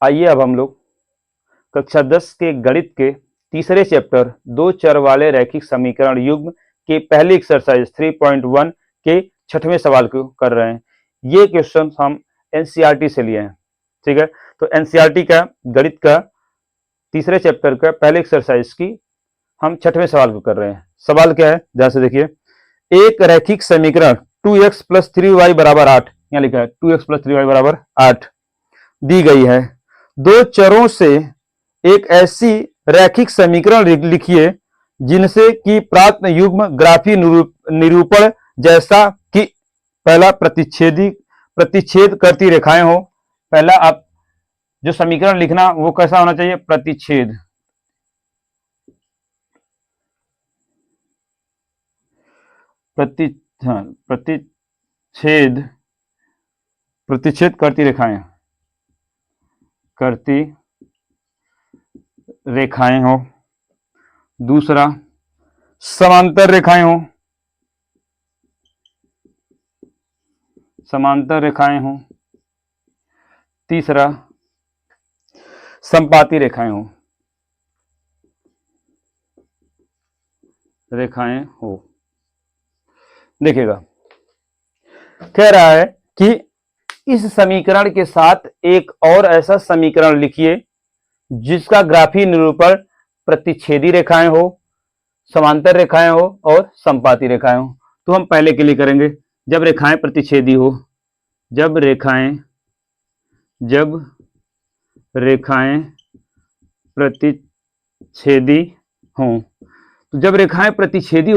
आइए अब हम लोग कक्षा 10 के गणित के तीसरे चैप्टर दो चर वाले रैखिक समीकरण युग्म के पहली एक्सरसाइज 3.1 के छठवें सवाल को कर रहे हैं। ये क्वेश्चन हम एनसीईआरटी से लिए हैं। ठीक है, तो एनसीईआरटी का गणित का तीसरे चैप्टर का पहले एक्सरसाइज की हम छठवें सवाल को कर रहे हैं। सवाल क्या है, ध्यान से देखिए। एक रैखिक समीकरण 2x + 3y = 8, यहाँ लिखा है 2x + 3y = 8 दी गई है। दो चरों से एक ऐसी रैखिक समीकरण लिखिए जिनसे कि प्राप्त युग्म ग्राफी निरूपण जैसा कि पहला प्रतिच्छेद करती रेखाएं हो। पहला आप जो समीकरण लिखना वो कैसा होना चाहिए, प्रतिच्छेद प्रतिच्छेद करती रेखाएं हो। दूसरा समांतर रेखाएं हो। तीसरा संपाती रेखाएं हो। देखिएगा, कह रहा है कि इस समीकरण के साथ एक और ऐसा समीकरण लिखिए जिसका ग्राफी निरूपण प्रतिच्छेदी रेखाएं हो, समांतर रेखाएं हो और संपाती रेखाएं हो। तो हम पहले के लिए करेंगे, जब रेखाएं प्रतिच्छेदी हो, जब रेखाएं प्रतिच्छेदी हों। तो जब रेखाएं प्रतिच्छेदी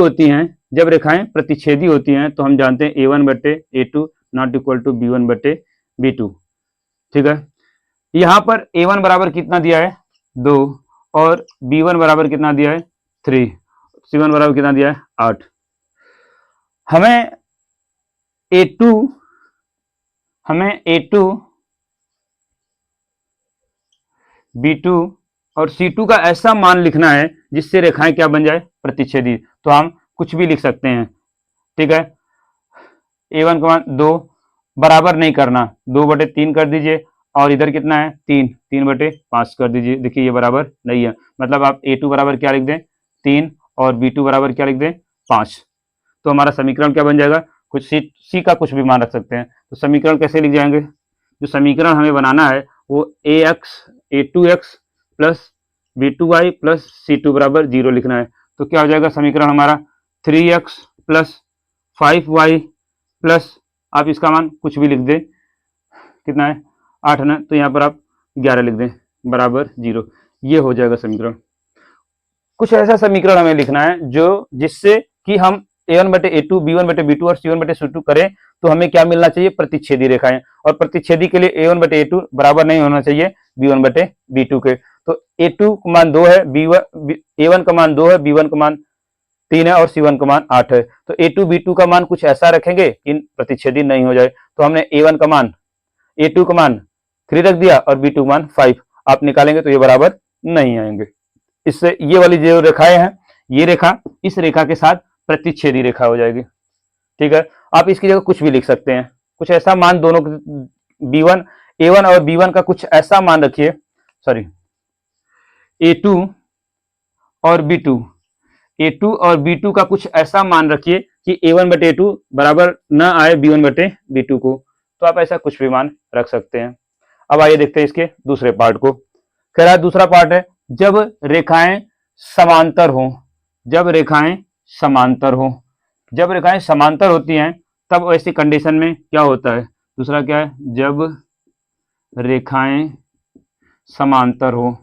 होती हैं तो हम जानते हैं a1/a2 ≠ b1/b2। ठीक है, यहां पर a1 बराबर कितना दिया है, 2, और b1 बराबर कितना दिया है, 3, c1 बराबर कितना दिया है, 8। हमें a2 b2 और c2 का ऐसा मान लिखना है जिससे रेखाएं क्या बन जाए, प्रतिच्छेदी। तो हम कुछ भी लिख सकते हैं। ठीक है, a1 का मान 2 बराबर नहीं करना, 2/3 कर दीजिए, और इधर कितना है, 3/5 कर दीजिए। देखिए ये बराबर नहीं है, मतलब आप a2 बराबर क्या लिख दें, 3, और b2 बराबर क्या लिख दें, 5। तो हमारा समीकरण क्या बन जाएगा, कुछ सी का कुछ भी मान रख सकते हैं। तो समीकरण कैसे लिख जाएंगे, जो समीकरण हमें बनाना है वो a2x + b2y + c2 = 0 लिखना है। तो क्या हो जाएगा समीकरण हमारा, 3x + 5y + आप इसका मान कुछ भी लिख दें, कितना है, 8 ना, तो यहाँ पर आप 11 लिख दें बराबर 0। ये हो जाएगा समीकरण। कुछ ऐसा समीकरण हमें लिखना है जो जिससे कि हम a1/a2 b1/b2 और c1/c2 करें तो हमें क्या मिलना चाहिए, प्रतिच्छेदी रेखाएं। और प्रतिच्छेदी के लिए a1/a2 बराबर नहीं होना चाहिए b1/b2 के। तो a2 का मान 2 है, a1 का मान 2 है, b1 का मान 3 है और c1 का मान 8 है। तो a2 b2 का मान कुछ ऐसा रखेंगे कि प्रतिच्छेदी नहीं हो जाए। तो हमने a1 का मान, a2 का मान 3 रख दिया और b2 का मान 5। आप निकालेंगे तो ये बराबर नहीं आएंगे। इससे ये वाली जो रेखाएं हैं, ये रेखा इस रेखा के साथ प्रतिच्छेदी रेखा हो जाएगी। ठीक है, आप इसकी जगह कुछ भी लिख सकते हैं, कुछ ऐसा मान दोनों b1 a1 और b1 का कुछ ऐसा मान रखिए, सॉरी a2 और b2 का कुछ ऐसा मान रखिए कि a1/a2 बराबर न आए b1/b2 को। तो आप ऐसा कुछ भी मान रख सकते हैं। अब आइए देखते हैं इसके दूसरे पार्ट को। कह रहा है दूसरा पार्ट है, जब रेखाएं समांतर होती हैं तब ऐसी कंडीशन में क्या होता है। दूसरा क्या है, जब रेखाएं समांतर हो।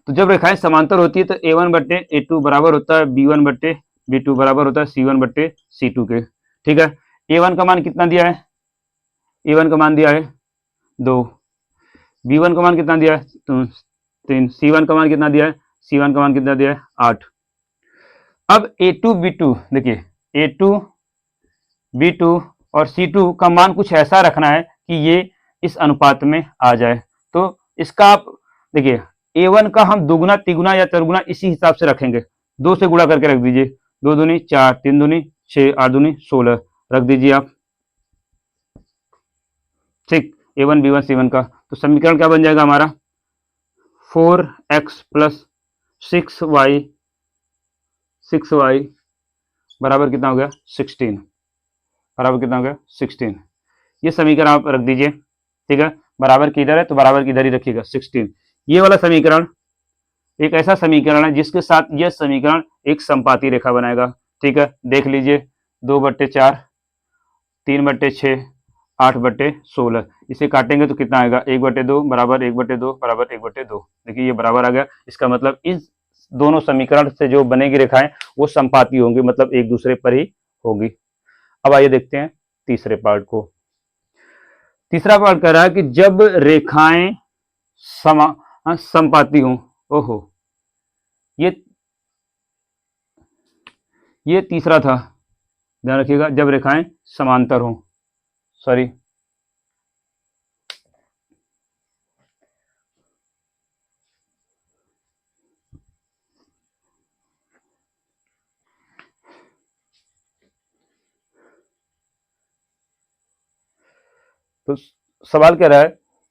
तो जब रेखाएं समांतर होती है तो a1/a2 बराबर होता है b1/b2 बराबर होता है c1/c2 के। ठीक है, a1 का मान कितना दिया है, a1 का मान दिया है 2, b1 का मान कितना दिया है 3, c1 का मान कितना दिया है, c1 का मान कितना दिया है 8। अब a2 b2 देखिए, a2 b2 और c2 का मान कुछ ऐसा रखना है कि ये इस अनुपात में आ जाए। तो इसका आप देखिए, a1 का हम दुगुना तिगुना या चरगुना इसी हिसाब से रखेंगे। 2 से गुणा करके रख दीजिए, 2 दूनी 4, 3 दूनी 6, 8 दूनी 16 रख दीजिए आप। ठीक, A1 B1 C1 का, तो समीकरण क्या बन जाएगा हमारा 4x प्लस 6y बराबर कितना हो गया 16, बराबर कितना हो गया 16। ये समीकरण आप रख दीजिए, ठीक है, बराबर की इधर है तो बराबर की इधर ही रखिएगा 16। ये वाला समीकरण एक ऐसा समीकरण है जिसके साथ यह समीकरण एक समपाती रेखा बनाएगा, ठीक है, देख लीजिए 2/4, 3/6, 8/16, इसे काटेंगे तो कितना आएगा 1/2 बराबर 1/2 बराबर 1/2। देखिए ये बराबर आ गया, इसका मतलब इस दोनों समीकरण से जो बनेगी रेखाएं वो समपाती होंगी, मतलब एक दूसरे पर ही होगी। अब आइए देखते हैं तीसरे पार्ट को। तीसरा पार्ट कह रहा है कि जब रेखाएं समपाती हों, ओहो ये तीसरा था, ध्यान रखिएगा, जब रेखाएं समांतर हों, सॉरी तो सवाल कह रहा है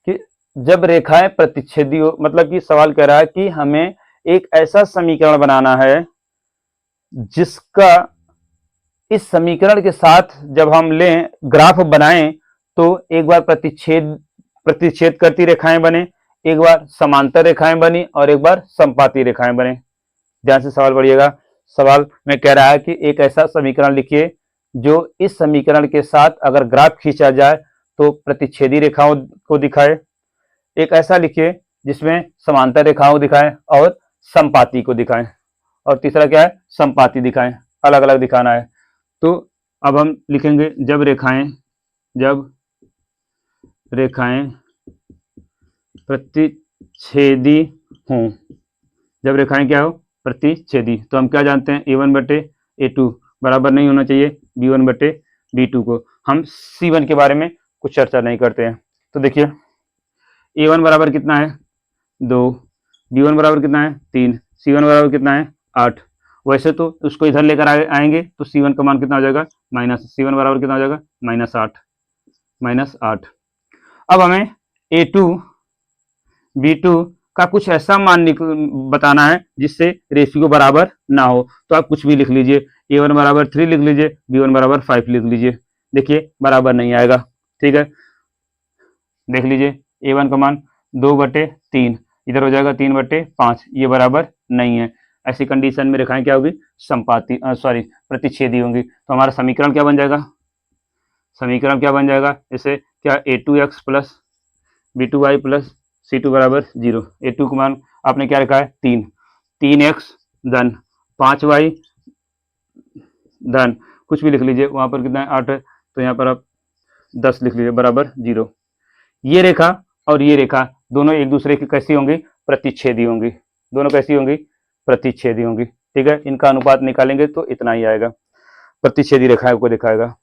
कि जब रेखाएं प्रतिच्छेदी हो, मतलब कि सवाल कह रहा है कि हमें एक ऐसा समीकरण बनाना है जिसका इस समीकरण के साथ जब हम लें ग्राफ बनाएं तो एक बार प्रतिच्छेद करती रेखाएं बने, एक बार समांतर रेखाएं बनी और एक बार समपाती रेखाएं बने। ध्यान से सवाल पढ़िएगा। सवाल में कह रहा है कि एक ऐसा समीकरण लिखिए जो इस समीकरण के साथ अगर ग्राफ खींचा जाए तो प्रतिच्छेदी रेखाओं को दिखाए, एक ऐसा लिखिए जिसमें समांतर रेखाओं को दिखाएं और समपाती को दिखाएं, और तीसरा क्या है समपाती दिखाएं, अलग अलग दिखाना है। तो अब हम लिखेंगे जब रेखाएं प्रतिच्छेदी हों, जब रेखाएं क्या हो प्रतिच्छेदी, तो हम क्या जानते हैं A1/A2 बराबर नहीं होना चाहिए B1/B2 को। हम C1 के बारे में कुछ चर्चा नहीं करते हैं। तो देखिए A1 बराबर कितना है 2, B1 बराबर कितना है 3, C1 बराबर कितना है 8। वैसे तो उसको इधर लेकर आएंगे तो C1 का मान कितना हो जाएगा C1 बराबर कितना हो जाएगा -8। अब हमें A2 B2 का कुछ ऐसा मान बताना है जिससे रेशियो बराबर ना हो, तो आप कुछ भी लिख लीजिए, A1 बराबर 3 लिख लीजिए, B1 बराबर 5 लिख लीजिए। देखिए बराबर नहीं आएगा, ठीक है, देख लीजिए A1 का मान 2/3 इधर हो जाएगा 3/5, ये बराबर नहीं है। ऐसी कंडीशन में रेखाएं क्या होगी समपाती सॉरी प्रतिच्छेदी होंगी। तो हमारा समीकरण क्या बन जाएगा, समीकरण क्या बन जाएगा, जैसे क्या A2x plus B2y plus C2 बराबर 0। A2 का मान आपने क्या रखा है 3x धन 5y धन कुछ भी लिख लीजिए, वहां पर कितना है 8 है तो यहाँ पर आप 10 लिख लीजिए बराबर 0। ये रेखा और ये रेखा दोनों एक दूसरे की कैसी होंगी प्रतिच्छेदी होंगी, दोनों कैसी होंगी प्रतिच्छेदी होंगी, ठीक है, इनका अनुपात निकालेंगे तो इतना ही आएगा, प्रतिच्छेदी रेखाओं को दिखाएगा।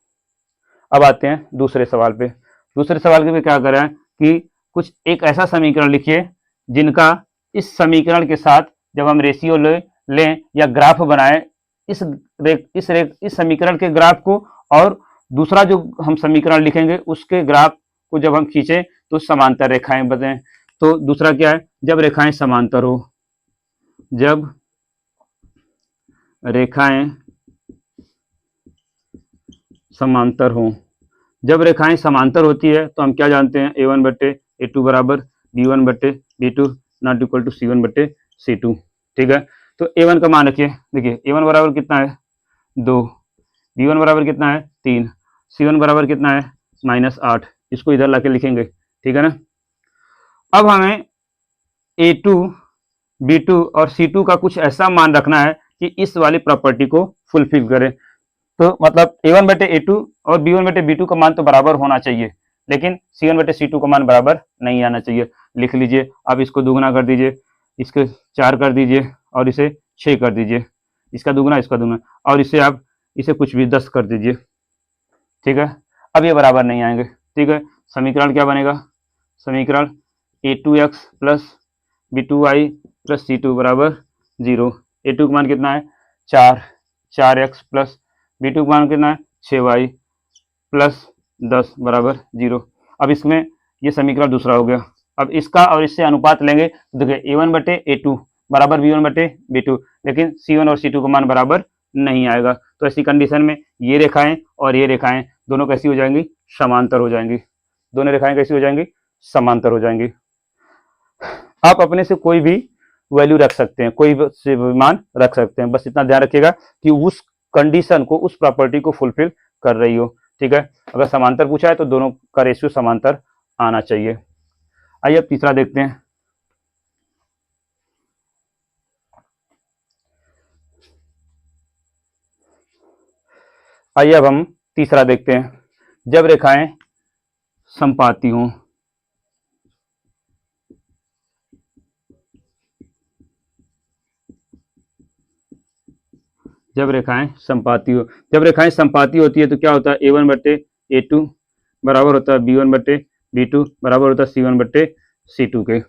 अब आते हैं दूसरे सवाल पे। दूसरे सवाल में क्या कर रहा है कि कुछ एक ऐसा समीकरण लिखिए जिनका इस समीकरण के साथ जब हम रेशियो लें या ग्राफ बनाएं, इस समीकरण के ग्राफ को और दूसरा जो हम समीकरण लिखेंगे उसके ग्राफ को जब हम खींचें तो समांतर रेखाएं बने। तो दूसरा क्या है जब रेखाएं समांतर हो, जब रेखाएं समांतर हो, जब रेखाएं समांतर होती है तो हम क्या जानते हैं A1/A2 बराबर B1/B2 not equal to C1/C2, ठीक है। तो A1 का मान रखिए, देखिए A1 बराबर कितना है 2, B1 बराबर कितना है 3, C1 बराबर कितना है -8, इसको इधर लाके लिखेंगे, ठीक है ना। अब हमें A2 B2 और C2 का कुछ ऐसा मान रखना है कि इस वाली प्रॉपर्टी को फुलफिल करे। तो मतलब A1/A2 और B1/B2 का मान तो बराबर होना चाहिए, लेकिन C1/C2 का मान बराबर नहीं आना चाहिए। लिख लीजिए, आप इसको दुगुना कर दीजिए, इसको 4 कर दीजिए और इसे 6 कर दीजिए, इसका दुगुना इसका दुगुना, और इसे आप इसे कुछ भी 10 कर दीजिए, ठीक है। अब ये बराबर नहीं आएंगे, ठीक है। समीकरण क्या बनेगा, समीकरण A2x plus B2y plus C2 बराबर 0। A2 का मान कितना है 4x प्लस B2 का मान कितना है 6y प्लस 10 बराबर 0। अब इसमें ये समीकरण दूसरा हो गया। अब इसका और इससे अनुपात लेंगे तो देखिए A1/A2 बराबर B1/B2, लेकिन C1 और C2 का मान बराबर नहीं आएगा। तो ऐसी कंडीशन में ये रेखाएं और ये रेखाएं दोनों कैसी हो जाएंगी, समांतर हो जाएंगी। दोनों रेखाएं कैसी हो जाएंगी, समांतर हो जाएंगी। आप अपने से कोई भी वैल्यू रख सकते हैं, कोई भी मान रख सकते हैं, बस इतना ध्यान रखिएगा कि उस कंडीशन को, उस प्रॉपर्टी को फुलफिल कर रही हो। ठीक है, अगर समांतर पूछा है तो दोनों का रेशियो समांतर आना चाहिए। आइए अब तीसरा देखते हैं। आइए अब हम तीसरा देखते हैं। जब रेखाएं समपाती हों, जब रेखाएं समपाती हो, जब रेखाएं समपाती होती है तो क्या होता है, A1/A2 बराबर होता है B1/B2 बराबर होता है C1/C2 के।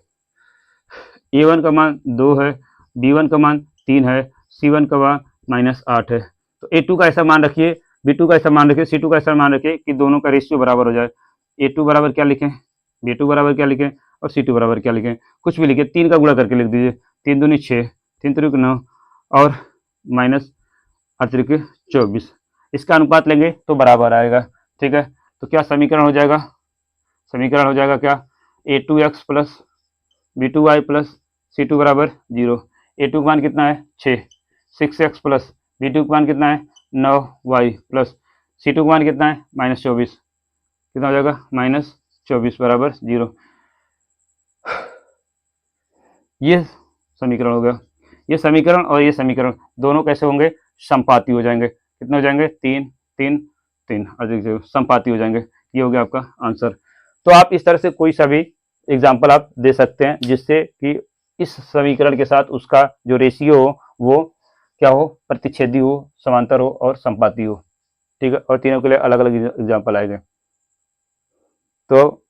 A1 का मान 2 है, B1 का मान 3 है, C1 का मान -8 है। तो A2 का ऐसा मान रखिए, B2 का ऐसा मान रखिए, C2 का ऐसा मान रखिए कि दोनों का रेशियो बराबर हो जाए। A2 बराबर क्या लिखें, B2 बराबर क्या लिखें और C2 बराबर क्या लिखें, कुछ भी लिखिए, 3 का गुणा करके लिख दीजिए। 3 दूनी 6, 3 त्रिक 9 और माइनस अतिरिक्त 24। इसका अनुपात लेंगे तो बराबर आएगा। ठीक है, तो क्या समीकरण हो जाएगा, समीकरण हो जाएगा क्या, A2x plus B2y plus C2 बराबर 0। A2 का मान कितना है 6, 6x प्लस B2 का मान कितना है 9y प्लस C2 का मान कितना है -24, कितना हो जाएगा -24 बराबर 0। ये समीकरण हो गया। ये समीकरण और ये समीकरण दोनों कैसे होंगे, समपाती हो जाएंगे। कितने हो जाएंगे, 3 3 3 अधिक समपाती हो जाएंगे। ये हो गया आपका आंसर। तो आप इस तरह से कोई सा भी एग्जाम्पल आप दे सकते हैं जिससे कि इस समीकरण के साथ उसका जो रेशियो हो वो क्या हो, प्रतिच्छेदी हो, समांतर हो और समपाती हो। ठीक है, और तीनों के लिए अलग अलग एग्जाम्पल आएंगे। तो